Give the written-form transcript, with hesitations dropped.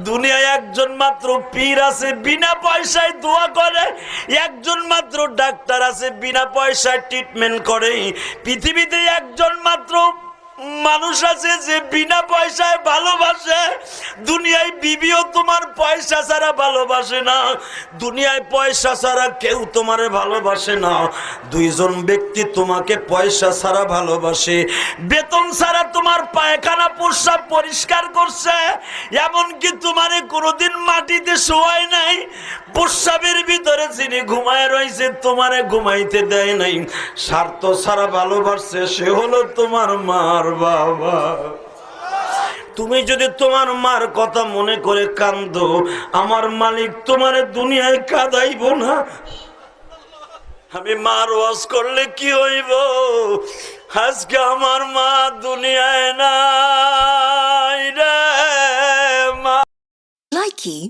দুনিয়ায় একজন মাত্র পীর আছে বিনা পয়সায় দোয়া করে, একজন মাত্র ডাক্তার আছে বিনা পয়সায় ট্রিটমেন্ট করে। পৃথিবীতে একজন মাত্র মানুষ আছে যে বিনা পয়সায় ভালোবাসে। দুনিয়ায় বিবিও তোমার পয়সা ছাড়া ভালোবাসে না, দুনিয়ায় পয়সা ছাড়া কেউ তোমারে ভালোবাসে না। দুইজন ব্যক্তি তোমাকে পয়সা ছাড়া ভালোবাসে, বেতন ছাড়া তোমার পায়খানা প্রস্রাব পরিষ্কার করছে, এমনকি তোমারে কোনোদিন মাটিতে শোয়ায় নাই, প্রস্রাবের ভিতরে যিনি ঘুমায় রয়েছে তোমারে ঘুমাইতে দেয় নাই, স্বার্থ ছাড়া ভালোবাসছে, সে হলো তোমার মার বাবা। তুমি যদি তোমার মার কথা মনে করে কান্দো, আমার মালিক তোমারে দুনিয়ায় কাঁদাইব না। আমি মার ওয়াজ করলে কি হইব? আজকে আমার মা দুনিয়ায় নাই রে মা। Likey